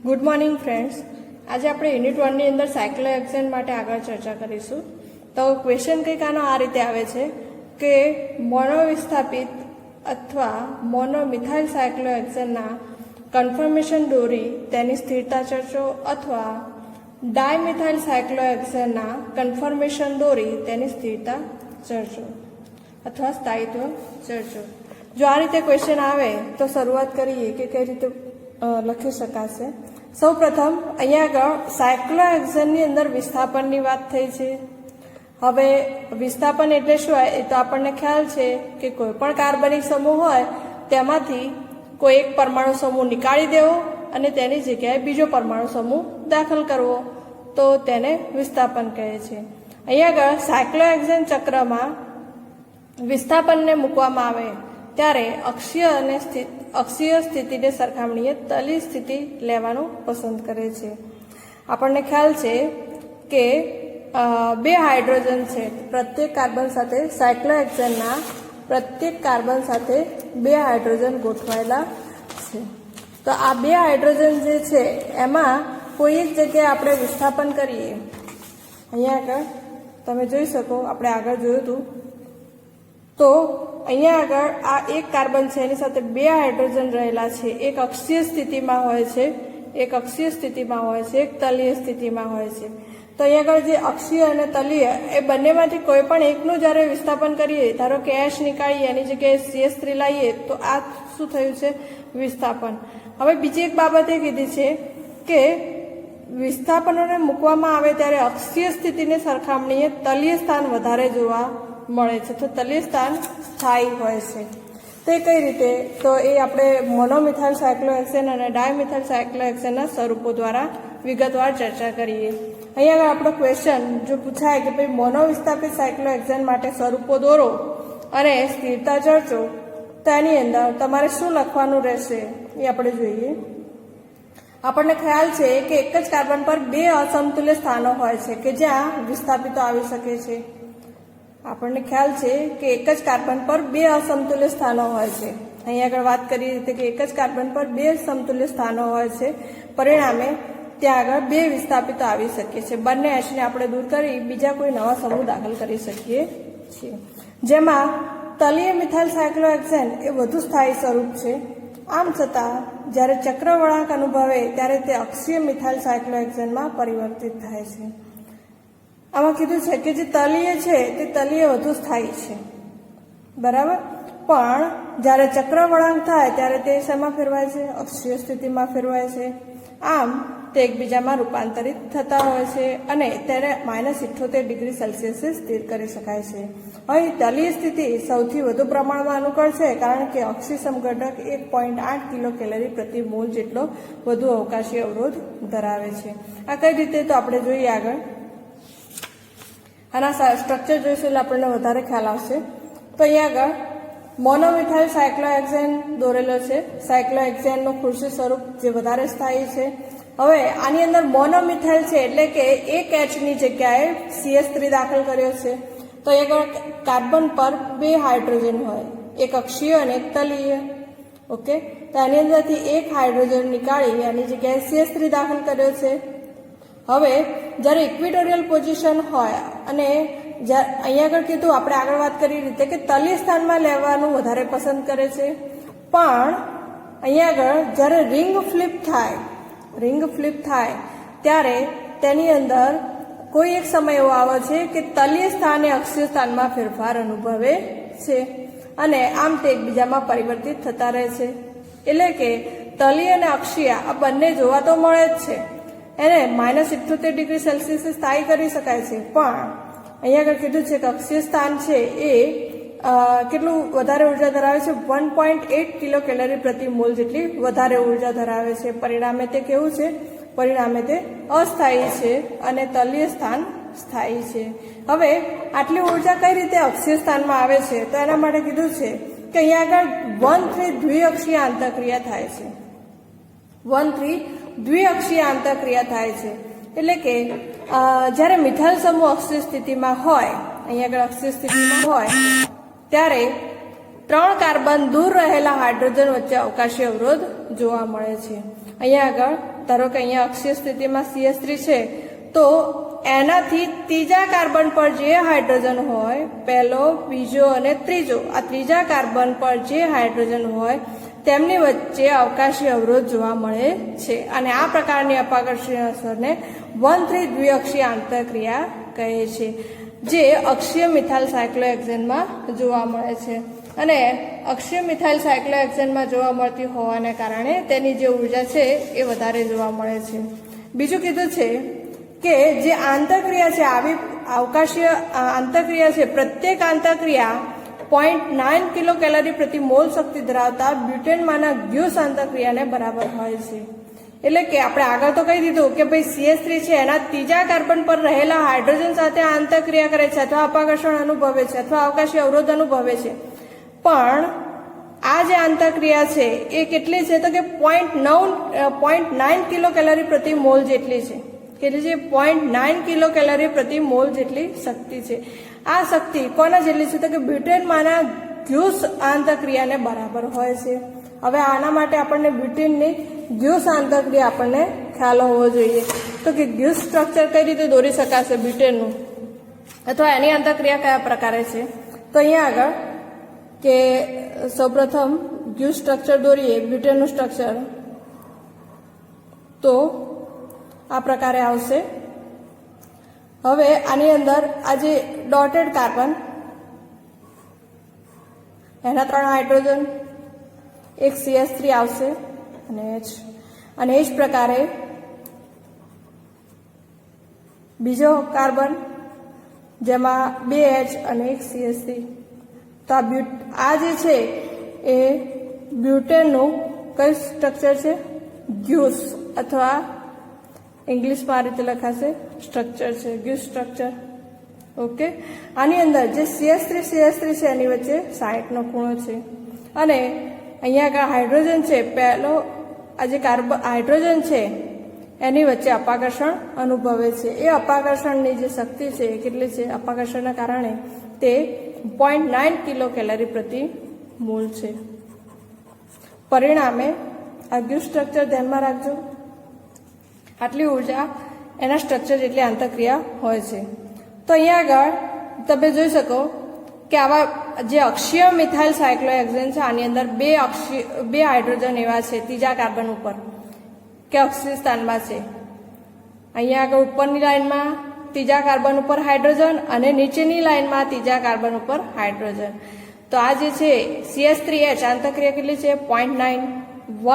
Good morning friends. આજે આપણે unit 1 ની અંદર સાયક્લોહેક્સેન માટે આગળ ચર્ચા કરીશું. તો ક્વેશ્ચન કંઈક આનો આ રીતે આવે છે કે મોનોવિસ્થાપિત અથવા મોનોમિથાઇલ સાયક્લોહેક્સેનના કન્ફર્મેશન દોરી તેની સ્થિરતા ચર્ચો અથવા ડાયમિથાઇલ સાયક્લોહેક્સેનના કન્ફર્મેશન દોરી તેની સ્થિરતા ચર્ચો અથવા સ્થાયિત્વ ચર્ચો. જો આ રીતે ક્વેશ્ચન આવે તો શરૂઆત કરીએ કે કઈ રીતે લખી શકાશે. સૌ પ્રથમ અહીંયા આગળ સાયક્લોહેક્સેનની અંદર વિસ્થાપનની વાત થઈ છે. હવે વિસ્થાપન એટલે શું હોય એ તો આપણને ખ્યાલ છે કે કોઈ પણ કાર્બનિક સમૂહ હોય તેમાંથી કોઈ એક પરમાણુ સમૂહ નીકાળી દેવો અને તેની જગ્યાએ બીજો પરમાણુ સમૂહ દાખલ કરવો, તો તેને વિસ્થાપન કહે છે. અહીંયા આગળ સાયક્લોહેક્સેન ચક્રમાં વિસ્થાપનને મૂકવામાં આવે ત્યારે અક્ષીય સ્થિતિને સરખામણીએ તલીય સ્થિતિ લેવાનું પસંદ કરે છે. આપણને ખ્યાલ છે કે બે હાઇડ્રોજન છે, પ્રત્યેક કાર્બન સાથે સાયક્લોહેક્સેનના પ્રત્યેક કાર્બન સાથે બે હાઇડ્રોજન ગોઠવાયેલા છે. તો આ બે હાઇડ્રોજન જે છે એમાં કોઈ એક જગ્યાએ આપણે વિસ્થાપન કરીએ. અહીંયા આગળ તમે જોઈ શકો, આપણે આગળ જોયું હતું. તો અહીંયા આગળ આ એક કાર્બન છે એની સાથે બે હાઇડ્રોજન રહેલા છે. એક અક્ષીય સ્થિતિમાં હોય છે, એક અક્ષીય સ્થિતિમાં હોય છે, એક તલીય સ્થિતિમાં હોય છે. તો અહીંયા આગળ જે અક્ષીય અને તલીય એ બંનેમાંથી કોઈ પણ એકનું જ્યારે વિસ્થાપન કરીએ, ધારો કે એશ નીકાળીએ એની જગ્યાએ CH3 લાવીએ તો આ શું થયું છે? વિસ્થાપન. હવે બીજી એક બાબત એ કીધી છે કે વિસ્થાપનોને મૂકવામાં આવે ત્યારે અક્ષીય સ્થિતિની સરખામણીએ તલીય સ્થાન વધારે જોવા મળે છે. તો તલીય સ્થાન સ્થાયી હોય છે. તે કઈ રીતે? તો એ આપણે મોનોમિથાઇલ સાયક્લોહેક્સેન અને ડાયમિથાઇલ સાયક્લોહેક્સેનના સ્વરૂપો દ્વારા વિગતવાર ચર્ચા કરીએ. અહીંયા આગળ આપણો ક્વેશ્ચન જો પૂછાય કે ભાઈ મોનોવિસ્થાપિત સાયક્લોહેક્સેન માટે સ્વરૂપો દોરો અને સ્થિરતા ચર્ચો, તો એની અંદર તમારે શું લખવાનું રહેશે એ આપણે જોઈએ. આપણને ખ્યાલ છે કે એક જ કાર્બન પર બે અસમતુલ્ય સ્થાનો હોય છે કે જ્યાં વિસ્થાપિતો આવી શકે છે. આપણને ખ્યાલ છે કે એક જ કાર્બન પર બે અસમતુલ્ય સ્થાનો હોય છે. અહીંયા આગળ વાત કરી રીતે કે એક જ કાર્બન પર બે સમતુલ્ય સ્થાનો હોય છે, પરિણામે ત્યાં આગળ બે વિસ્થાપિતો આવી શકીએ છીએ. બંને એશને આપણે દૂર કરી બીજા કોઈ નવા સમૂહ દાખલ કરી શકીએ છીએ. જેમાં તલીય મિથાઇલ સાયક્લોહેક્સેન એ વધુ સ્થાયી સ્વરૂપ છે. આમ છતાં જ્યારે ચક્ર વળાંક અનુભવે ત્યારે તે અક્ષીય મિથાઇલ સાયક્લોહેક્સેનમાં પરિવર્તિત થાય છે. આમાં કીધું છે કે જે તલીય છે તે તલીય વધુ સ્થાયી છે, બરાબર. પણ જ્યારે ચક્ર વળાંક થાય ત્યારે તે શેમાં ફેરવાય છે? અક્ષીય સ્થિતિમાં ફેરવાય છે. આમ તે એકબીજામાં રૂપાંતરિત થતા હોય છે અને તેને -78 ડિગ્રી સેલ્સિયસે સ્થિર કરી શકાય છે. અહીં તલીય સ્થિતિ સૌથી વધુ પ્રમાણમાં અનુકૂળ છે, કારણ કે અક્ષી સમઘટક 1.8 કિલો કેલરી પ્રતિ મોલ જેટલો વધુ અવકાશી અવરોધ ધરાવે છે. આ કઈ રીતે? તો આપણે જોઈએ આગળ. આના સ્ટ્રક્ચર જોઈશું એટલે આપણને વધારે ખ્યાલ આવશે. તો અહીંયા આગળ મોનોમિથાઇલ સાયક્લોહેક્સેન દોરેલો છે. સાયક્લોહેક્સેનનું ખુરશી સ્વરૂપ જે વધારે સ્થાયી છે. હવે આની અંદર મોનોમિથાઇલ છે એટલે કે એક Hની જગ્યાએ CH3 દાખલ કર્યો છે. તો એક કાર્બન પર બે હાઇડ્રોજન હોય, એક અક્ષીય અને એક તલીય. ઓકે, તો આની અંદરથી એક હાઇડ્રોજન નીકાળી આની જગ્યાએ CH3 દાખલ કર્યો છે. હવે જ્યારે ઇક્વિટોરિયલ પોઝિશન હોય અને અહીંયા આગળ કીધું, આપણે આગળ વાત કરી રીતે કે તલીય સ્થાનમાં લેવાનું વધારે પસંદ કરે છે. પણ અહીંયા આગળ જ્યારે રિંગ ફ્લિપ થાય ત્યારે તેની અંદર કોઈ એક સમય એવો આવે છે કે તલીય સ્થાન એ અક્ષીય સ્થાનમાં ફેરફાર અનુભવે છે અને આમ તે એકબીજામાં પરિવર્તિત થતા રહે છે. એટલે કે તલીય અને અક્ષીય આ બંને જોવા તો મળે જ છે, એને -78 ડિગ્રી સેલ્સિયસે સ્થાયી કરી શકાય છે. પણ અહીંયા આગળ કીધું છે કે અક્ષીય સ્થાન છે એ કેટલું વધારે ઉર્જા ધરાવે છે? 1.8 કિલો કેલરી પ્રતિ મોલ જેટલી વધારે ઉર્જા ધરાવે છે. પરિણામે તે કેવું છે? પરિણામે તે અસ્થાયી છે અને તલીય સ્થાન સ્થાયી છે. હવે આટલી ઉર્જા કઈ રીતે અક્ષીય સ્થાનમાં આવે છે? તો એના માટે કીધું છે કે અહીંયા આગળ 1,3 દ્વિઅક્ષીય આંતરક્રિયા થાય છે. 1,3 દ્વિઅક્ષીય આંતરક્રિયા થાય છે. એટલે કે જ્યારે મિથાઇલ સમૂહ અક્ષીય સ્થિતિમાં હોય, અહીંયા આગળ અક્ષીય સ્થિતિમાં હોય ત્યારે 3 કાર્બન દૂર રહેલા હાઇડ્રોજન વચ્ચે અવકાશી અવરોધ જોવા મળે છે. અહીંયા આગળ ધારો કે અહીંયા અક્ષીય સ્થિતિમાં CH3 છે, તો એનાથી ત્રીજા કાર્બન પર જે હાઇડ્રોજન હોય, પહેલો, બીજો અને ત્રીજો, આ ત્રીજા કાર્બન પર જે હાઇડ્રોજન હોય તેમની વચ્ચે અવકાશી અવરોધ જોવા મળે છે. અને આ પ્રકારની અપાકર્ષણીય અસરને 1,3 દ્વિઅક્ષીય આંતરક્રિયા કહે છે, જે અક્ષીય મિથાઇલ સાયક્લોહેક્સેનમાં જોવા મળે છે. અને અક્ષીય મિથાઇલ સાયક્લોહેક્સેનમાં જોવા મળતી હોવાને કારણે તેની જે ઉર્જા છે એ વધારે જોવા મળે છે. બીજું કીધું છે કે જે આંતરક્રિયા છે, આવી અવકાશીય આંતરક્રિયા છે, પ્રત્યેક આંતરક્રિયા 0.9 કિલો કેલરી પ્રતિ મોલ શક્તિ ધરાવતા બ્યુટેનમાંના ગ્યુસ આંતરક્રિયાને બરાબર હોય છે. એટલે કે આપણે આગળ તો કહી દીધું કે ભાઈ CH3 છે એના ત્રીજા કાર્બન પર રહેલા હાઇડ્રોજન સાથે આંતરક્રિયા કરે છે અથવા અપાકર્ષણ અનુભવે છે અથવા અવકાશી અવરોધ અનુભવે છે. પણ આ જે આંતરક્રિયા છે એ કેટલી છે તો કે 0.9 કિલો કેલરી પ્રતિ મોલ જેટલી છે. કેટલી છે? 0.9 કિલો કેલરી પ્રતિ મોલ જેટલી શક્તિ છે. આ શક્તિ કોના જેટલી છે તો કે બ્યુટેનમાંના ગ્યુસ આંતરક્રિયાને બરાબર હોય છે. હવે આના માટે આપણને બ્યુટેનની ગ્યુસ આંતરક્રિયા આપણને ખ્યાલ હોવો જોઈએ. તો કે ગ્યુસ સ્ટ્રક્ચર કઈ રીતે દોરી શકાશે બ્યુટેનનું, અથવા એની આંતરક્રિયા કયા પ્રકારે છે? તો અહીંયા આગળ કે સૌપ્રથમ ગ્યુસ સ્ટ્રક્ચર દોરીએ, બ્યુટેનનું સ્ટ્રક્ચર, તો આ પ્રકારે આવશે. હવે આની અંદર આ જે ડોટેડ કાર્બન, એના 3 હાઇડ્રોજન, એક CH3 આવશે અને H, અને એ જ પ્રકારે બીજો કાર્બન જેમાં 2 H અને એક CH3. તો આ જે છે એ બ્યુટેનનું કયું સ્ટ્રક્ચર છે? ગ્યુસ, અથવા ઇંગ્લિશમાં આ રીતે લખાશે સ્ટ્રક્ચર છે, ગ્યુસ સ્ટ્રક્ચર. ઓકે. આની અંદર જે CH3 છે એની વચ્ચે 60નો ખૂણો છે, અને અહીંયા આગળ હાઇડ્રોજન છે, પહેલો આ જે હાઇડ્રોજન છે એની વચ્ચે અપાકર્ષણ અનુભવે છે. એ અપાકર્ષણની જે શક્તિ છે એ કેટલી છે? અપાકર્ષણના કારણે તે 0.9 કિલો કેલરી પ્રતિ મોલ છે. પરિણામે આ ગ્યુસ સ્ટ્રક્ચર ધ્યાનમાં રાખજો. આટલી ઉર્જા એના સ્ટ્રક્ચર જેટલી આંતરક્રિયા હોય છે. તો અહીંયા આગળ તમે જોઈ શકો કે આવા જે અક્ષીય મિથાઇલ સાયક્લોહેક્સેન છે, આની અંદર બે હાઇડ્રોજન એવા છે ત્રીજા કાર્બન ઉપર કે અક્ષીય સ્થાનમાં છે. અહીંયા આગળ ઉપરની લાઇનમાં ત્રીજા કાર્બન ઉપર હાઇડ્રોજન અને નીચેની લાઇનમાં ત્રીજા કાર્બન ઉપર હાઇડ્રોજન. તો આ જે છે CH3H આંતરક્રિયા કેટલી છે? 0.9,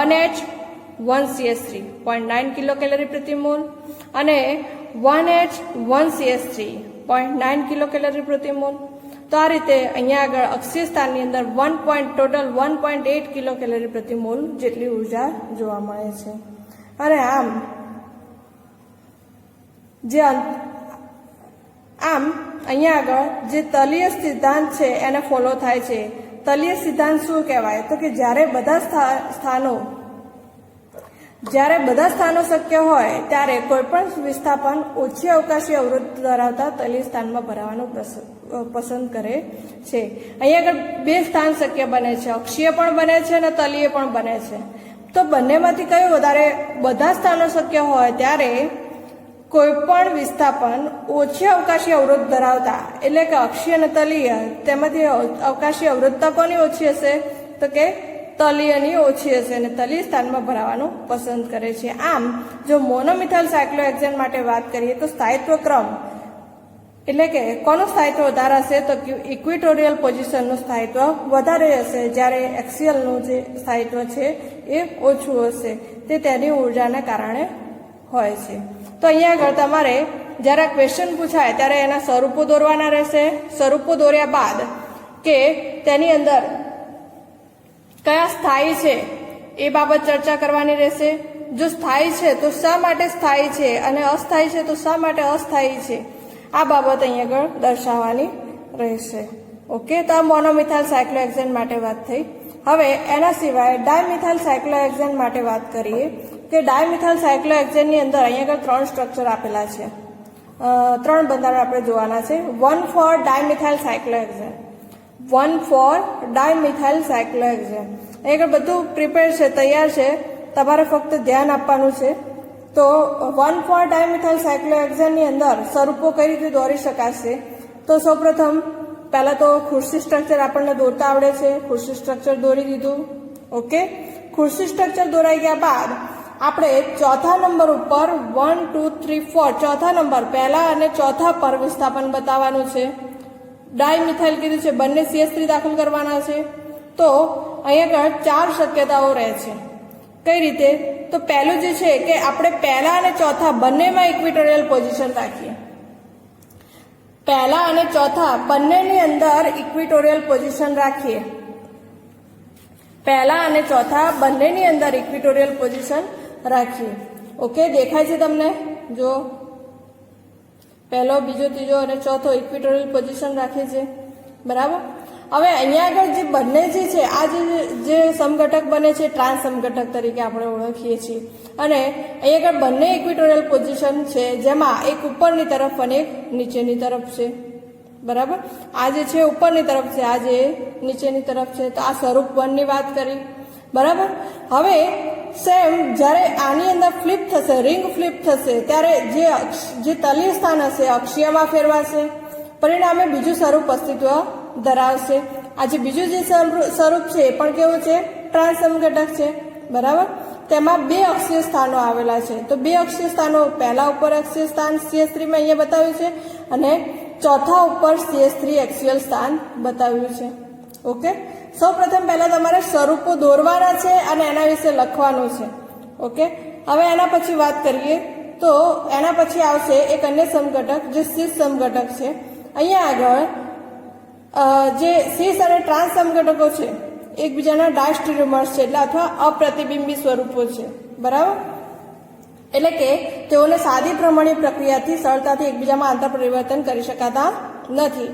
1H 1CH3, 0.9 કિલો કેલરી પ્રતિ મોલ, અને 1H 1CH3, 0.9 કિલો કેલરી પ્રતિ મોલ. તો આ રીતે અહીંયા આગળ અક્ષીય સ્થાનની અંદર ટોટલ 1.8 કિલો કેલરી પ્રતિ મોલ જેટલી ઉર્જા જોવા મળે છે. અને આમ અહીંયા આગળ જે તલીય સિદ્ધાંત છે એને ફોલો થાય છે. તલીય સિદ્ધાંત શું કહેવાય? તો કે જ્યારે બધા સ્થાનો શક્ય હોય ત્યારે કોઈપણ વિસ્થાપન ઓછી અવકાશી અવરોધ ધરાવતા તલીય સ્થાનમાં ભરાવાનું પસંદ કરે છે. અહીંયા આગળ 2 સ્થાન શક્ય બને છે, અક્ષીય પણ બને છે અને તલીય પણ બને છે. તો બંનેમાંથી કયું વધારે? બધા સ્થાનો શક્ય હોય ત્યારે કોઈપણ વિસ્થાપન ઓછી અવકાશી અવરોધ ધરાવતા, એટલે કે અક્ષીય અને તલીય, તેમાંથી અવકાશી અવરોધતા કોની ઓછી હશે? તો કે તલીયની ઓછી હશે, અને તલીય સ્થાનમાં ભરાવાનું પસંદ કરે છે. આમ જો મોનોમિથાઇલ સાયક્લોહેક્સેન માટે વાત કરીએ તો સ્થાયિત્વ ક્રમ, એટલે કે કોનું સ્થાયિત્વ વધારે હશે? તો ઇક્વેટોરિયલ પોઝિશનનું સ્થાયિત્વ વધારે હશે, જ્યારે એક્સિયલનું જે સ્થાયિત્વ છે એ ઓછું હશે. તે તેની ઉર્જાને કારણે હોય છે. તો અહીંયા આગળ તમારે જ્યારે ક્વેશ્ચન પૂછાય ત્યારે એના સ્વરૂપો દોરવાના રહેશે. સ્વરૂપો દોર્યા બાદ કે તેની અંદર કયા સ્થાયી છે એ બાબત ચર્ચા કરવાની રહેશે. જો સ્થાયી છે તો શા માટે સ્થાયી છે, અને અસ્થાયી છે તો શા માટે અસ્થાયી છે, આ બાબત અહીં આગળ દર્શાવવાની રહેશે. ઓકે. તો આ મોનોમિથાઇલ સાયક્લોહેક્સેન માટે વાત થઈ. હવે એના સિવાય ડાયમિથાઇલ સાયક્લોહેક્સેન માટે વાત કરીએ કે ડાયમિથાઇલ સાયક્લોહેક્સેનની અંદર અહીંયા આગળ 3 સ્ટ્રક્ચર આપેલા છે, 3 બંધારણ આપણે જોવાના છે. 1,4 ડાયમિથાઇલ સાયક્લોહેક્સેન, 1,4 ડાયમિથાઇલ સાયક્લોહેક્સેન. અહીંયા આગળ બધું પ્રિપેર છે, તૈયાર છે, તમારે ફક્ત ધ્યાન આપવાનું છે. તો 1,4 ડાયમિથાઇલ સાયક્લોહેક્સેનની અંદર સ્વરૂપો કઈ રીતે દોરી શકાશે? તો સૌપ્રથમ પહેલા તો ખુરશી સ્ટ્રક્ચર આપણને દોરતા આવડે છે. ખુરશી સ્ટ્રક્ચર દોરી દીધું. ઓકે, ખુરશી સ્ટ્રક્ચર દોરાઈ ગયા બાદ આપણે ચોથા નંબર ઉપર 1, 2, 3, 4 ચોથા નંબર પહેલા અને ચોથા પર વિસ્થાપન બતાવવાનું છે. ડાયમિથાઇલ કીધું છે, બંને CH3 દાખલ કરવાના છે. તો અહીંયા આગળ 4 શક્યતાઓ રહે છે. કઈ રીતે? તો પહેલું જે છે કે આપણે પહેલા અને ચોથા બંનેમાં ઇક્વિટોરિયલ પોઝિશન રાખીએ. પહેલા અને ચોથા બંનેની અંદર ઇક્વિટોરિયલ પોઝિશન રાખીએ. પહેલા અને ચોથા બંનેની અંદર ઇક્વિટોરિયલ પોઝિશન રાખીએ. ઓકે, દેખાય છે તમને? જો પહેલો, બીજો, ત્રીજો અને ચોથો ઇક્વિટોરિયલ પોઝિશન રાખે છે. બરાબર. હવે અહીંયા આગળ જે બંને જે છે, આ જે સમઘટક બને છે ટ્રાન્સ સમઘટક તરીકે આપણે ઓળખીએ છીએ. અને અહીંયા આગળ બંને ઇક્વિટોરિયલ પોઝિશન છે, જેમાં એક ઉપરની તરફ અને એક નીચેની તરફ છે. બરાબર. આ જે છે ઉપરની તરફ છે, આ જે નીચેની તરફ છે. તો આ સ્વરૂપ 1 ની વાત કરી. બરાબર. હવે સેમ જ્યારે આની અંદર ફ્લિપ થશે, રિંગ ફ્લિપ થશે, ત્યારે જે તલીય સ્થાન હશે અક્ષીયમાં ફેરવાશે. પરિણામે બીજું સ્વરૂપ અસ્તિત્વ ધરાવશે. આ જે બીજું જે સ્વરૂપ છે એ પણ કેવું છે? ટ્રાન્સ સમઘટક છે. બરાબર. તેમાં 2 અક્ષીય સ્થાનો આવેલા છે. તો 2 અક્ષીય સ્થાનો, પહેલા ઉપર અક્ષીય સ્થાન CH3 માં અહીંયા બતાવ્યું છે અને ચોથા ઉપર CH3 એક્સિયલ સ્થાન બતાવ્યું છે. ઓકે, સૌપ્રથમ પહેલા તમારે સ્વરૂપો દોરવાના છે અને એના વિશે લખવાનું છે. ઓકે, હવે એના પછી વાત કરીએ તો એના પછી આવશે એક અન્ય સમઘટક જે સિસ સમઘટક છે. અહીંયા આગળ જે સિસ અને ટ્રાન્સ સમઘટકો છે એકબીજાના ડાયસ્ટેરિયોમર્સ છે, એટલે અથવા અપ્રતિબિંબી સ્વરૂપો છે. બરાબર. એટલે કે તેઓને સાદી પ્રમાણીય પ્રક્રિયાથી સરળતાથી એકબીજામાં આંતર પરિવર્તન કરી શકાતા નથી.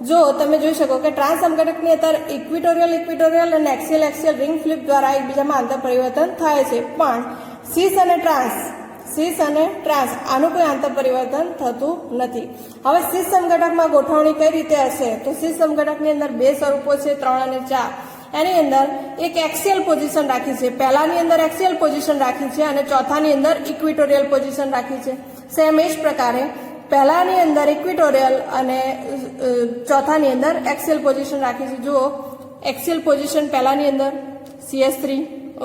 જો તમે જોઈ શકો કે ટ્રાન્સ સમઘટકની અંદર ઇક્વિટોરિયલ અને એક્સિયલ રિંગ ફ્લિપ દ્વારા એકબીજામાં આંતર પરિવર્તન થાય છે, પણ સિસ અને ટ્રાન્સ આનું કોઈ આંતર પરિવર્તન થતું નથી. હવે સિસ સમઘટકમાં ગોઠવણી કઈ રીતે હશે? તો સિસ સમઘટકની અંદર 2 સ્વરૂપો છે, 3 અને 4. એની અંદર એક એક્સિયલ પોઝિશન રાખી છે, પહેલાની અંદર એક્સિયલ પોઝિશન રાખી છે અને ચોથાની અંદર ઇક્વિટોરિયલ પોઝિશન રાખી છે. સેમ એ જ પ્રકારે પહેલાની અંદર ઇક્વિટોરિયલ અને ચોથાની અંદર એક્સિયલ પોઝિશન રાખી છે. જુઓ, એક્સિયલ પોઝિશન પહેલાની અંદર CH3.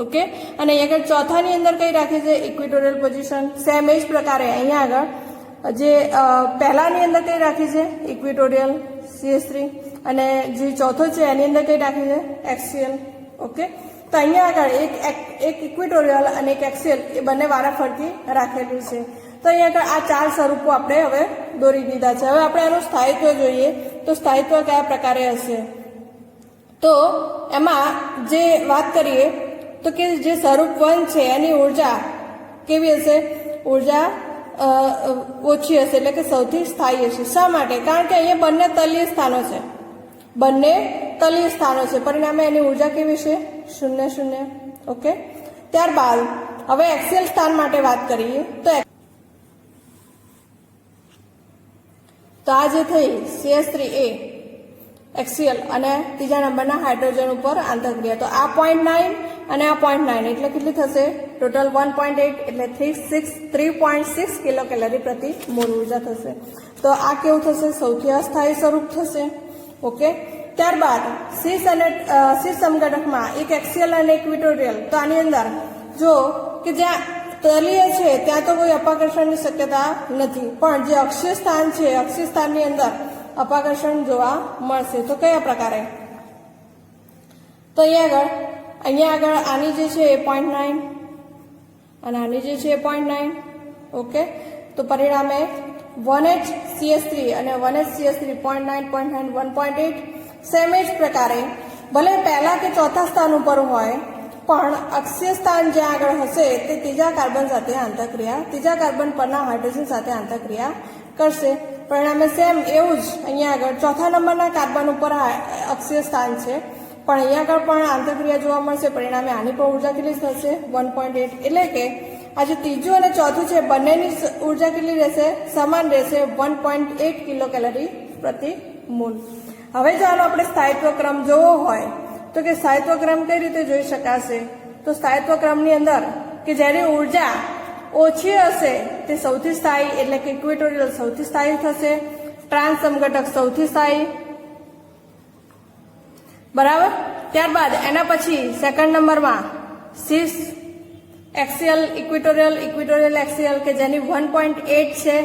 ઓકે, અને અહીંયા આગળ ચોથાની અંદર કઈ રાખી છે? ઇક્વિટોરિયલ પોઝિશન. સેમ એ જ પ્રકારે અહીંયા આગળ જે પહેલાની અંદર કઈ રાખી છે? ઇક્વિટોરિયલ CH3, અને જે ચોથો છે એની અંદર કઈ રાખી છે? એક્સિયલ. ઓકે, તો અહીંયા આગળ એક ઇક્વિટોરિયલ અને એક એક્સિયલ એ બંને વારાફરતી રાખેલું છે. તો અહીંયા આગળ આ 4 સ્વરૂપો આપણે હવે દોરી દીધા છે. હવે આપણે એનું સ્થાયિત્વ જોઈએ. તો સ્થાયિત્વ કયા પ્રકારે હશે? તો એમાં જે વાત કરીએ તો કે જે સ્વરૂપ 1 છે એની ઉર્જા કેવી હશે? ઉર્જા ઓછી હશે, એટલે કે સૌથી સ્થાયી હશે. શા માટે? કારણ કે અહીંયા બંને તલીય સ્થાનો છે, પરિણામે એની ઉર્જા કેવી છે? 0, 0. ઓકે, ત્યારબાદ હવે એક્સિયલ સ્થાન માટે વાત કરીએ તો આ જે થઈ CH3A એક્સિયલ અને ત્રીજા નંબરના હાઇડ્રોજન ઉપર આંતરક્રિયા. તો આ 0.9 અને આ 0.9 એટલે કેટલી થશે? ટોટલ 1.8 એટલે 3.6 કિલો કેલરી પ્રતિ મોલ ઉર્જા થશે. તો આ કેવું થશે? સૌથી અસ્થાયી સ્વરૂપ થશે. ઓકે, ત્યારબાદ સિસ સમઘટકમાં એક એક્સિયલ અને ઇક્વિટોરિયલ. તો આની અંદર જો કે જ્યાં તલીય છે ત્યાં તો કોઈ અપાકર્ષણની શક્યતા નથી, પણ જે અક્ષીય સ્થાન છે અક્ષીય સ્થાનની અંદર અપાકર્ષણ જોવા મળશે. તો કયા પ્રકારે? તો અહીંયા આગળ આની જે છે 0.9 અને આની જે છે 0.9. ઓકે, તો પરિણામે 1H CH3 અને 1H CH3 0.9, 0.9, 1.8. સેમ જ પ્રકારે ભલે પહેલા કે ચોથા સ્થાન ઉપર હોય, પણ અક્ષીય સ્થાન જ્યાં આગળ હશે તે ત્રીજા કાર્બન સાથે આંતરક્રિયા, ત્રીજા કાર્બન પરના હાઇડ્રોજન સાથે આંતરક્રિયા કરશે. પરિણામે સેમ એવું જ અહીંયા આગળ ચોથા નંબરના કાર્બન ઉપર અક્ષીય સ્થાન છે, પણ અહીંયા આગળ પણ આંતરક્રિયા જોવા મળશે. પરિણામે આની પણ ઉર્જા કેટલી થશે? 1.8. એટલે કે આ જે ત્રીજું અને ચોથું છે બંનેની ઉર્જા કેટલી રહેશે? સમાન રહેશે, 1.8 કિલો કેલરી પ્રતિ મોલ. હવે જો આનો આપણે સ્થાયિત્વ ક્રમ જોવો હોય તો કે સ્થાયિત્વ ક્રમ કઈ રીતે જોઈ શકાશે? તો સ્થાયિત્વ ક્રમની અંદર કે જેની ઉર્જા ઓછી હશે તે સૌથી સ્થાયી એટલે કે ઇક્વેટોરિયલ સૌથી સ્થાયી થશે, ટ્રાન્સ સમઘટક સૌથી સ્થાયી, બરાબર. ત્યારબાદ એના પછી સેકન્ડ નંબરમાં સિસ એક્સિયલ ઇક્વેટોરિયલ, ઇક્વેટોરિયલ એક્સિયલ કે જેની 1.8 છે,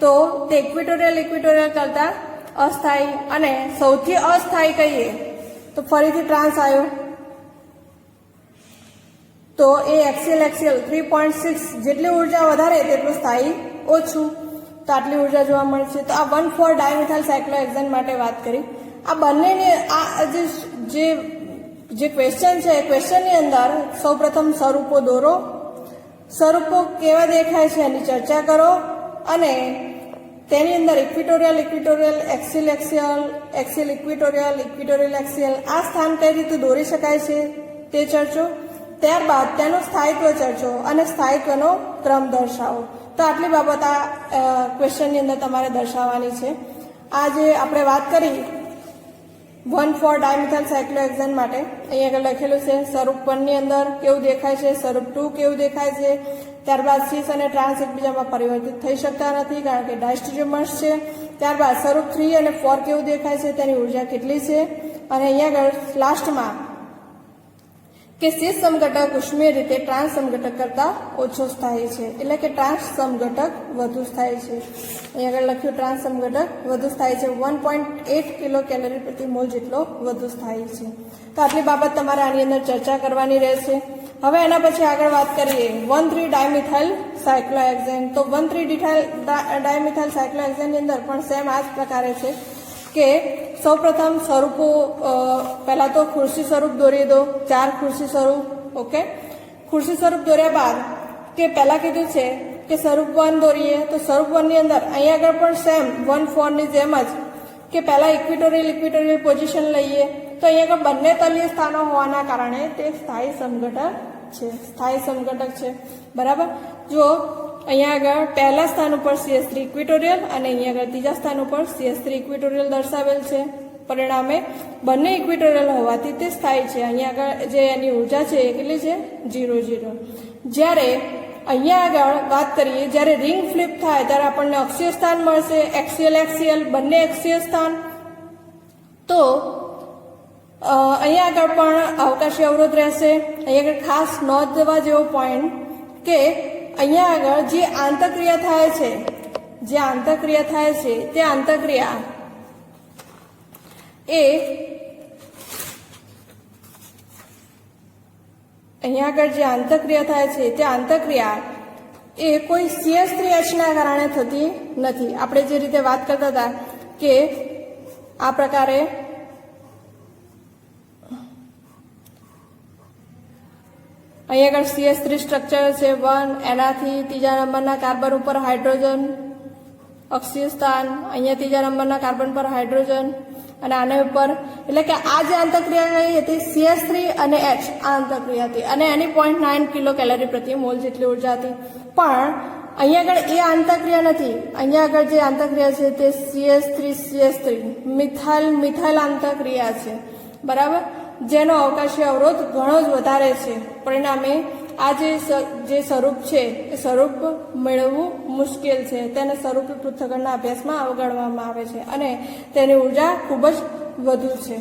તો તે ઇક્વેટોરિયલ કરતા અસ્થાયી, અને સૌથી અસ્થાયી કહીએ તો ફરીથી ટ્રાન્સ આવ્યો, તો એ એક્સિયલ 3.6 જેટલી ઉર્જા વધારે તેટલું સ્થાયી ઓછું, તો આટલી ઉર્જા જોવા મળે છે. તો આ 1,4 ડાયમિથાઇલ સાયક્લોહેક્સેન માટે વાત કરી. આ બંનેની આ જે ક્વેશ્ચન છે, ક્વેશ્ચનની અંદર સૌપ્રથમ સ્વરૂપો દોરો, સ્વરૂપો કેવા દેખાય છે એની ચર્ચા કરો, અને તેની અંદર ઇક્વેટોરિયલ એક્સિયલ ઇક્વેટોરિયલ એક્સિયલ આ સ્થાન કઈ રીતે દોરી શકાય છે તે ચર્ચો. ત્યારબાદ તેનું સ્થાયિત્વ ચર્ચો અને સ્થાયિત્વનો ક્રમ દર્શાવો. તો આટલી બાબત આ ક્વેશ્ચનની અંદર તમારે દર્શાવવાની છે. આ જે આપણે વાત કરી 1,4 ડાયમિથાઇલ સાયક્લોહેક્સેન માટે, અહીંયા આગળ લખેલું છે સ્વરૂપ 1 ની અંદર કેવું દેખાય છે, સ્વરૂપ 2 કેવું દેખાય છે. ત્યારબાદ સિસ અને ટ્રાન્સ એકબીજામાં પરિવર્તિત થઈ શકતા નથી કારણ કે ડાયસ્ટેરિયોમર્સ છે. ત્યારબાદ સ્વરૂપ 3 અને 4 કેવું દેખાય છે, તેની ઉર્જા કેટલી છે, અને અહીંયા આગળ લાસ્ટમાં કે સિસ સમઘટક ઉષ્મીય રીતે ટ્રાન્સ સમઘટક કરતા ઓછો સ્થાયી છે, એટલે કે ટ્રાન્સ સમઘટક વધુ સ્થાયી છે. અહીં આગળ લખ્યું ટ્રાન્સ સમઘટક વધુ સ્થાયી છે, 1.8 કિલો કેલરી પ્રતિ મોલ જેટલો વધુ સ્થાયી છે. તો આટલી બાબત તમારે આની અંદર ચર્ચા કરવાની રહેશે. હવે એના પછી આગળ વાત કરીએ 1,3 ડાયમિથાઇલ સાયક્લોહેક્સેન. તો 1,3 ડાયમિથાઇલ સાયક્લોહેક્સેનની અંદર પણ સેમ આ જ પ્રકારે છે કે સૌપ્રથમ સ્વરૂપો પહેલા તો ખુરશી સ્વરૂપ દોરી દો, 4 ખુરશી સ્વરૂપ. ઓકે, ખુરશી સ્વરૂપ દોર્યા બાદ કે પહેલા કીધું છે કે સ્વરૂપ 1 દોરીએ, તો સ્વરૂપ 1 ની અંદર અહીંયા આગળ પણ સેમ 1,4 ની જેમ જ કે પહેલા ઇક્વેટોરિયલ પોઝિશન લઈએ, તો અહીંયા આગળ બંને તલીય સ્થાનો હોવાના કારણે તે સ્થાયી સમઘટક છે, બરાબર. જો અહીંયા આગળ પહેલા સ્થાન ઉપર CS3 ઇક્વેટોરિયલ અને અહીંયા આગળ ત્રીજા સ્થાન ઉપર CS3 ઇક્વેટોરિયલ દર્શાવેલ છે. પરિણામે બંને ઇક્વેટોરિયલ હોવાથી તે સ્થાયી છે. અહીંયા આગળ જે એની ઉર્જા છે એ કેટલી છે 0,0. જ્યારે અહીંયા આગળ વાત કરીએ જ્યારે રિંગ ફ્લિપ થાય ત્યારે આપણને અક્ષીય સ્થાન મળશે, એક્સિયલ બંને અક્ષીય સ્થાન. તો અહીંયા આગળ પણ અવકાશી અવરોધ રહેશે. અહીંયા આગળ ખાસ નોંધવા જેવો પોઈન્ટ કે અહીંયા આગળ જે આંતરક્રિયા થાય છે તે આંતરક્રિયા એ અહીંયા આગળ જે આંતરક્રિયા થાય છે તે આંતરક્રિયા એ કોઈ CS3H ના કારણે થતી નથી. આપણે જે રીતે વાત કરતા હતા કે આ પ્રકારે અહીંયા આગળ CS3 સ્ટ્રક્ચર છે 1, એનાથી ત્રીજા નંબરના કાર્બન ઉપર હાઇડ્રોજન અક્ષીય સ્થાન, અહીંયા ત્રીજા નંબરના કાર્બન પર હાઇડ્રોજન, અને આના ઉપર એટલે કે આ જે આંતરક્રિયા કઈ હતી CS3 અને H આ આંતરક્રિયા હતી, અને એની 0.9 કિલો કેલરી પ્રતિ મોલ જેટલી ઉર્જા હતી. પણ અહીંયા આગળ એ આંતરક્રિયા નથી. અહીંયા આગળ જે આંતરક્રિયા છે તે CS3 મિથાઇલ આંતરક્રિયા છે, બરાબર, જેનો અવકાશી અવરોધ ઘણો જ વધારે છે. પરિણામે આ જે સ્વરૂપ છે એ સ્વરૂપ મેળવવું મુશ્કેલ છે. તેને સ્વરૂપી પૃથ્થકરણના અભ્યાસમાં અવગણવામાં આવે છે અને તેની ઉર્જા ખૂબ જ વધુ છે.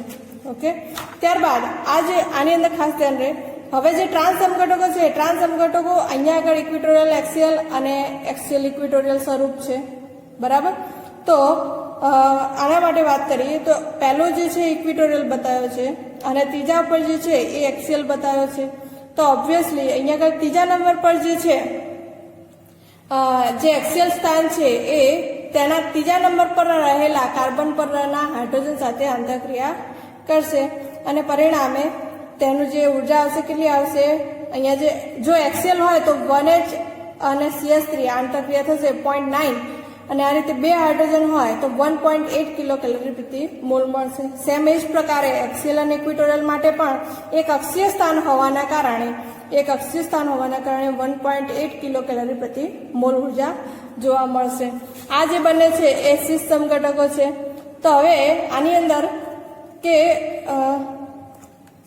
ઓકે, ત્યારબાદ આની અંદર ખાસ ધ્યાન રહે. હવે જે ટ્રાન્સ સમઘટકો છે, ટ્રાન્સ સમઘટકો અહીંયા આગળ ઇક્વેટોરિયલ એક્સિયલ અને એક્સિયલ ઇક્વેટોરિયલ સ્વરૂપ છે, બરાબર. તો આના માટે વાત કરીએ તો પહેલો જે છે ઇક્વેટોરિયલ બતાવ્યો છે અને ત્રીજા પર જે છે એ એક્સિયલ બતાવ્યો છે. તો ઓબ્વિયસલી અહીંયા આગળ ત્રીજા નંબર પર જે છે જે એક્સિયલ સ્થાન છે એ તેના ત્રીજા નંબર પર રહેલા કાર્બન પરના હાઇડ્રોજન સાથે આંતરક્રિયા કરશે, અને પરિણામે તેનું જે ઉર્જા આવશે કેટલી આવશે, અહીંયા જો એક્સિયલ હોય તો 1H અને CS3 આંતરક્રિયા થશે 0.9, અને આ રીતે 2 હાઇડ્રોજન હોય તો 1.8 કિલો કેલરી પ્રતિ મોલ મળશે. સેમ એ જ પ્રકારે એક્સિયલ અને ઇક્વેટોરિયલ માટે પણ એક અક્ષીય સ્થાન હોવાના કારણે 1.8 કિલો કેલરી પ્રતિ મોલ ઉર્જા જોવા મળશે. આ જે બંને છે એ સિસ સમઘટકો છે. તો હવે આની અંદર કે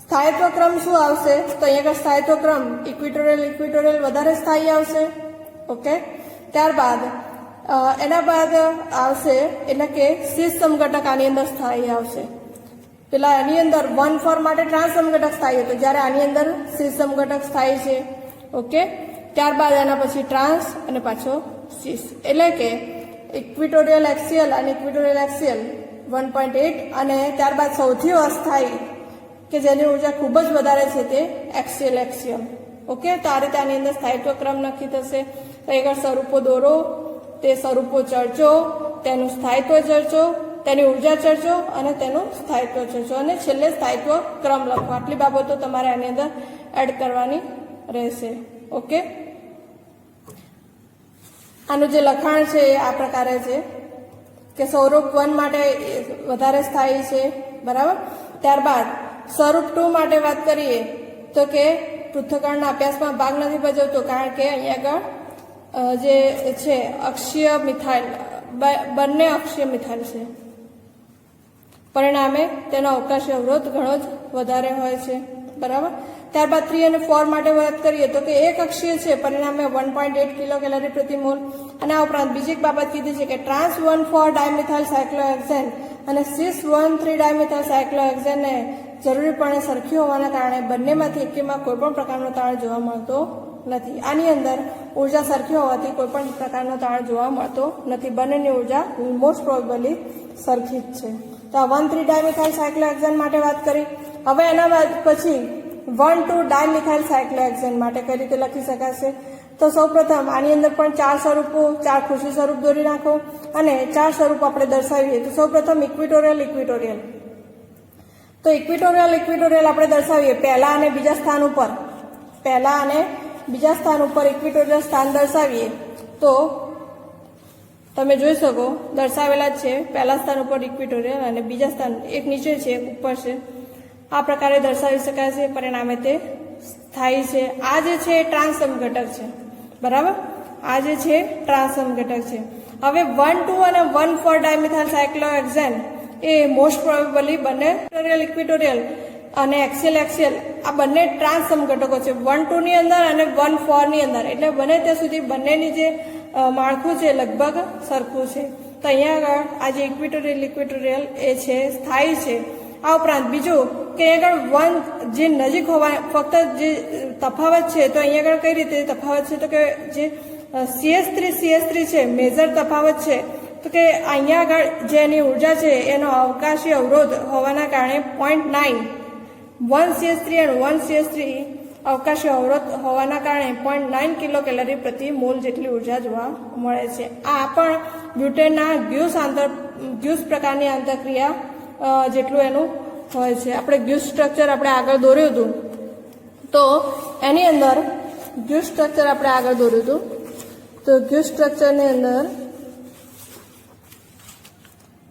સ્થાયિત્વ ક્રમ શું આવશે, તો અહીંયા આગળ સ્થાયિત્વ ક્રમ ઇક્વેટોરિયલ વધારે સ્થાયી આવશે, ઓકે, ત્યારબાદ એના બાદ આવશે એટલે કે સીસ સમઘટક આની અંદર સ્થાયી આવશે. પેલા એની અંદર 1,4 માટે ટ્રાન્સ સમઘટક સ્થાયી હતું, જ્યારે આની અંદર સીસ સમઘટક સ્થાયી છે. ઓકે, ત્યારબાદ એના પછી ટ્રાન્સ અને પાછો સીસ, એટલે કે ઇક્વિટોરિયલ એક્સિયલ અને ઇક્વિટોરિયલ એક્સિયલ 1.8 અને ત્યારબાદ સૌથી અસ્થાયી કે જેની ઉર્જા ખૂબ જ વધારે છે તે એક્સિયલ એક્સિયલ. ઓકે, તો આ રીતે આની અંદર સ્થાયિત્વ ક્રમ નક્કી થશે. તો આગળ સ્વરૂપો દોરો, તે સ્વરૂપો ચર્ચો, તેનું સ્થાયિત્વ ચર્ચો, તેની ઉર્જા ચર્ચો અને તેનું સ્થાયિત્વ ચર્ચો અને છેલ્લે સ્થાયિત્વ ક્રમ લખો. આટલી બાબતો તમારે આની અંદર એડ કરવાની રહેશે. ઓકે, આનું જે લખાણ છે એ આ પ્રકારે છે કે સ્વરૂપ 1 માટે વધારે સ્થાયી છે, બરાબર. ત્યારબાદ સ્વરૂપ 2 માટે વાત કરીએ તો કે પૃથ્થકરણના અભ્યાસમાં ભાગ નથી ભજવતો, કારણ કે અહીંયા આગળ જે છે અક્ષીય મિથાઇલ, બંને અક્ષીય મિથાઇલ છે, પરિણામે તેનો અવકાશી અવરોધ ઘણો જ વધારે હોય છે, બરાબર. ત્યારબાદ 3 અને 4 માટે વાત કરીએ તો કે એક અક્ષીય છે, પરિણામે 1.8 કિલો કેલરી પ્રતિ મોલ. અને આ ઉપરાંત બીજી એક બાબત કીધી છે કે ટ્રાન્સ 1,4 ડાયમિથાઇલ સાયક્લોહેક્સેન અને સીસ 1,3 ડાયમિથાઇલ સાયક્લોહેક્સેનને જરૂરીપણે સરખી હોવાના કારણે બંનેમાંથી એકેમાં કોઈપણ પ્રકારનો તાણ જોવા મળતો નથી. આની અંદર ઉર્જા સરખી હોવાથી કોઈપણ પ્રકારનો તાણ જોવા મળતો નથી. બંનેની ઉર્જા મોસ્ટ પ્રોબેબલી સરખી જ છે. તો આ 1,3 ડાયમિથાઇલ સાયક્લોહેક્સેન માટે વાત કરી. હવે એના બાદ પછી 1,2 ડાયમિથાઇલ સાયક્લોહેક્સેન માટે કઈ રીતે લખી શકાશે? તો સૌપ્રથમ આની અંદર પણ 4 સ્વરૂપો, 4 ખુશી સ્વરૂપ દોરી નાખો અને 4 સ્વરૂપ આપણે દર્શાવીએ. તો સૌપ્રથમ ઇક્વિટોરિયલ ઇક્વિટોરિયલ, તો ઇક્વિટોરિયલ આપણે દર્શાવીએ પહેલા અને બીજા સ્થાન ઉપર, પહેલા અને બીજા સ્થાન ઉપર ઇક્વિટોરિયલ સ્થાન દર્શાવીએ તો તમે જોઈ શકો દર્શાવેલા જ છે. પહેલા સ્થાન ઉપર ઇક્વિટોરિયલ અને બીજા સ્થાન એક નીચે છે એક ઉપર છે. આ પ્રકારે દર્શાવી શકાય છે. પરિણામે તે સ્થાયી છે. આ જે છે એ ટ્રાન્સ સમઘટક છે, બરાબર. આ જે છે ટ્રાન્સ સમઘટક છે. હવે 1,2 અને 1,4 ડાયમિથાઇલ સાયક્લોહેક્સેન એ મોસ્ટ પ્રોબેબલી બંને ઇક્વિટોરિયલ અને એક્સિયલ એક્સિયલ આ બંને ટ્રાન્સ સમઘટકો છે 1,2 ની અંદર અને 1,4 ની અંદર. એટલે બને ત્યાં સુધી બંનેની જે માળખું છે લગભગ સરખું છે. તો અહીંયા આગળ આ જે ઇક્વિટોરિયલ એ છે સ્થાયી છે. આ ઉપરાંત બીજું કે અહીંયા આગળ જે નજીક હોવા ફક્ત જે તફાવત છે, તો અહીંયા આગળ કઈ રીતે તફાવત છે? તો કે જે CS3 છે મેજર તફાવત છે. તો કે અહીંયા આગળ જે એની ઉર્જા છે એનો અવકાશી અવરોધ હોવાના કારણે 0.9 1 CS3 અને 1 CS3 અવકાશી અવરોધ હોવાના કારણે 0.9 કિલો કેલરી પ્રતિ મોલ જેટલી ઉર્જા જોવા મળે છે. આ પણ બ્યુટેનના ગ્યુસ પ્રકારની આંતરક્રિયા જેટલું એનું હોય છે. આપણે ગ્યુસ સ્ટ્રક્ચર આપણે આગળ દોર્યું હતું, તો એની અંદર ગ્યુસ સ્ટ્રક્ચર આપણે આગળ દોર્યું હતું. તો ગ્યુસ સ્ટ્રક્ચરની અંદર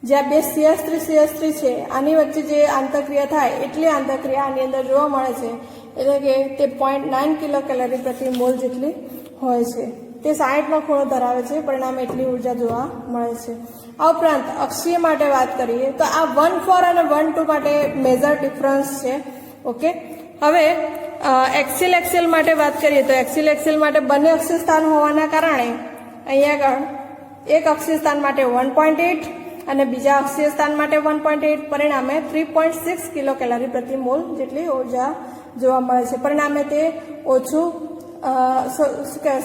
જ્યાં બે CS3 છે આની વચ્ચે જે આંતરક્રિયા થાય એટલી આંતરક્રિયા આની અંદર જોવા મળે છે. એટલે કે તે 0.9 કિલો કેલરી પ્રતિ મોલ જેટલી હોય છે. તે 60નો ખૂણો ધરાવે છે, પરિણામે એટલી ઉર્જા જોવા મળે છે. આ ઉપરાંત અક્ષીય માટે વાત કરીએ તો આ 1,4 અને 1,2 માટે મેજર ડિફરન્સ છે. ઓકે, હવે એક્સિયલ માટે વાત કરીએ તો એક્સિયલ માટે બંને અક્ષીય સ્થાન હોવાના કારણે અહીંયા આગળ એક અક્ષીય સ્થાન માટે 1.8 અને બીજા અક્ષીય સ્થાન માટે 1.8, પરિણામે 3.6 કિલો કેલરી પ્રતિ મોલ જેટલી ઉર્જા જોવા મળે છે. પરિણામે તે ઓછું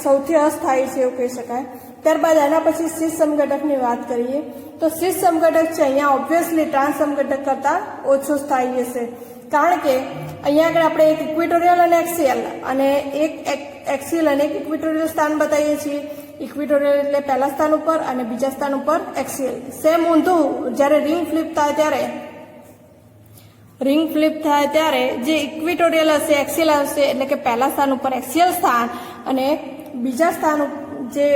સૌથી અસ્થાયી છે એવું કહી શકાય. ત્યારબાદ એના પછી સીસ સમઘટકની વાત કરીએ તો સીસ સમઘટક છે અહીંયા ઓબ્વિયસલી ટ્રાન્સ સમઘટક કરતાં ઓછું સ્થાયી હશે, કારણ કે અહીંયા આગળ આપણે એક ઇક્વિટોરિયલ અને એક એક્સિયલ અને એક ઇક્વિટોરિયલ સ્થાન બતાવીએ છીએ. ઇક્વિટોરિયલ એટલે પહેલા સ્થાન ઉપર અને બીજા સ્થાન ઉપર એક્સિયલ. સેમ ઊંધું જ્યારે રિંગ ફ્લિપ થાય ત્યારે જે ઇક્વિટોરિયલ હશે એક્સિયલ હશે, એટલે કે પહેલા સ્થાન ઉપર એક્સિયલ સ્થાન અને બીજા સ્થાન જે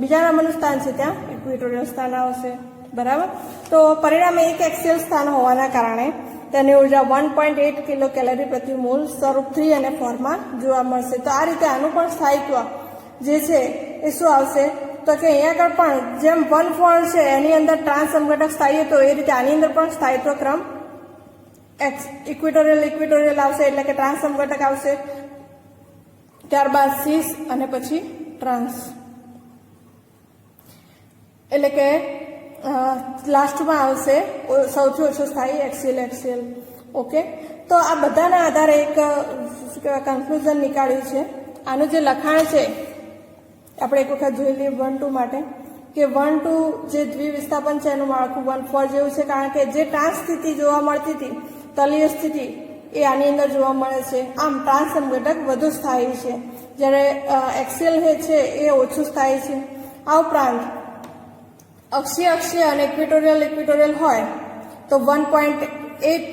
બીજા નંબરનું સ્થાન છે ત્યાં ઇક્વિટોરિયલ સ્થાન આવશે, બરાબર. તો પરિણામે એક એક્સિયલ સ્થાન હોવાના કારણે તેની ઉર્જા 1.8 કિલો કેલરી પ્રતિ મોલ સ્વરૂપ 3 અને 4 માં જોવા મળશે. તો આ રીતે આનું પણ સ્થાયિત્વ જે છે એ શું આવશે? તો કે અહીંયા આગળ પણ જેમ 1,4 છે એની અંદર ટ્રાન્સ સમઘટક સ્થાયી હતો એ રીતે આની અંદર પણ સ્થાયિત્વ ક્રમ ઇક્વિટોરિયલ આવશે, એટલે કે ટ્રાન્સ સમઘટક આવશે. ત્યારબાદ સીસ અને પછી ટ્રાન્સ, એટલે કે લાસ્ટમાં આવશે સૌથી ઓછો સ્થાયી એક્સિયલ. ઓકે, તો આ બધાના આધારે એક શું કહેવાય કન્ક્લુઝન નીકાળ્યું છે. આનું જે લખાણ છે આપણે એક વખત જોઈ લઈએ 1-2 માટે, કે 1-2 જે દ્વિવિસ્થાપન છે એનું માળખું 1-4 જેવું છે, કારણ કે જે ટ્રાન્સ સ્થિતિ જોવા મળતી હતી, તલીય સ્થિતિ, એ આની અંદર જોવા મળે છે. આમ ટ્રાન્સ સમઘટક વધુ સ્થાયી છે, જ્યારે એક્સિયલ છે એ ઓછું સ્થાયી છે. આ ઉપરાંત અક્ષીય અને ઇક્વિટોરિયલ હોય તો 1.8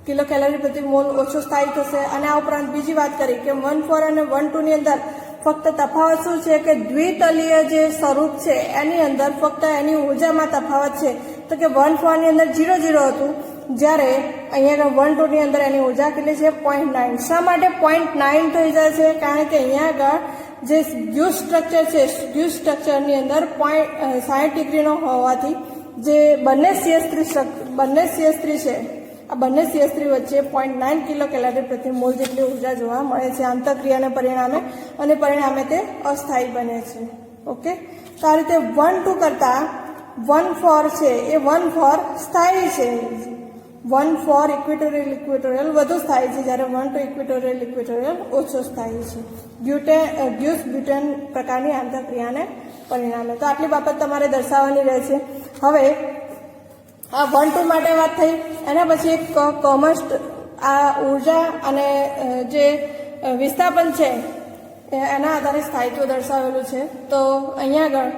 કિલો કેલરી પ્રતિ મોલ ઓછો સ્થાયી થશે. અને આ ઉપરાંત બીજી વાત કરી કે 1-4 અને 1-2 ની અંદર ફક્ત તફાવત શું છે કે દ્વિતલીય જે સ્વરૂપ છે એની અંદર ફક્ત એની ઉર્જામાં તફાવત છે. તો કે 1-4 ની અંદર 0-0 હતું, જ્યારે અહીંયા 1-2 ની અંદર એની ઉર્જા કેટલી છે 0.9. શા માટે 0.9 થઈ જાય છે? કારણ કે અહીંયા આગળ જે ગ્યુસ સ્ટ્રક્ચર છે, ગ્યુસ સ્ટ્રક્ચરની અંદર 60 ડિગ્રીનો હોવાથી જે બંને CH3 છે, આ બંને CH3 વચ્ચે 0.9 કિલો કેલરી પ્રતિ મોલ જેટલી ઉર્જા જોવા મળે છે આંતરક્રિયાને પરિણામે, અને પરિણામે તે અસ્થાયી બને છે. ઓકે, તો આ રીતે 1-2 કરતા 1-4 છે એ 1-4 સ્થાયી છે. 1-4 ઇક્વિટોરિયલ વધુ સ્થાયી છે, જ્યારે 1-2 ઇક્વિટોરિયલ ઓછો સ્થાયી છે ગ્યુસ બ્યુટેન પ્રકારની આંતરક્રિયાને પરિણામે. તો આટલી બાબત તમારે દર્શાવવાની રહેશે. હવે આ 1-2 માટે વાત થઈ, એના પછી એક કોમન આ ઉર્જા અને જે વિસ્થાપન છે એના આધારે સ્થાયિત્વ દર્શાવેલું છે. તો અહીંયા આગળ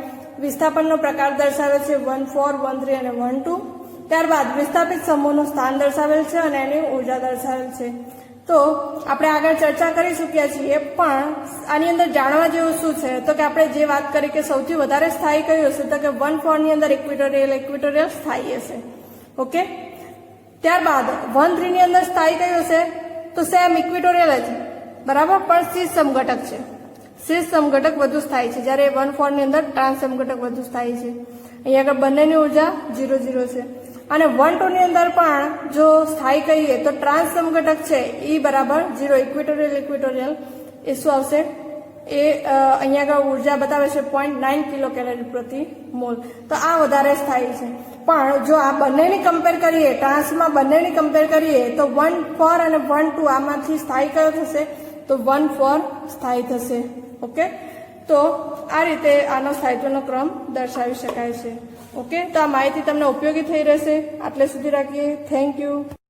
વિસ્થાપનનો પ્રકાર દર્શાવેલ છે 1-4, 1-3 અને 1-2. ત્યારબાદ વિસ્થાપિત સમૂહનું સ્થાન દર્શાવેલ છે અને એની ઉર્જા દર્શાવેલ છે. તો આપણે આગળ ચર્ચા કરી ચૂક્યા છીએ, પણ આની અંદર જાણવા જેવું શું છે તો કે આપણે જે વાત કરી કે સૌથી વધારે સ્થાયી કયું હશે, તો કે 1-4 ની અંદર ઇક્વિટોરિયલ સ્થાયી હશે. ઓકે, ત્યારબાદ 1-3 ની અંદર સ્થાયી કયું હશે તો સેમ ઇક્વિટોરિયલ જ, બરાબર, પણ શીર્ષ સમઘટક છે. શીર્ષ સમઘટક વધુ સ્થાયી છે, જ્યારે 1-4 ની અંદર ટ્રાન્સ સમઘટક વધુ સ્થાયી છે. અહીંયા આગળ બંનેની ઉર્જા 0-0 છે. અને 1-2 ની અંદર પણ જો સ્થાયી કહીએ તો ટ્રાન્સ સમઘટક છે એ બરાબર 0, ઇક્વિટોરિયલ એ શું આવશે, એ અહીંયા આગળ ઉર્જા બતાવે છે 0.9 કિલો કેલરી પ્રતિ મોલ. તો આ વધારે સ્થાયી છે. પણ જો આ બંનેની કમ્પેર કરીએ, ટ્રાન્સમાં બંનેની કમ્પેર કરીએ તો 1-4 અને 1-2 આમાંથી સ્થાયી કયો થશે તો 1-4 સ્થાયી થશે. ઓકે, તો આ રીતે આનો સ્થાયિત્વનો ક્રમ દર્શાવી શકાય છે. ઓકે, તો આ માહિતી તમને ઉપયોગી થઈ રહેશે. આટલે સુધી રાખીએ. Thank you.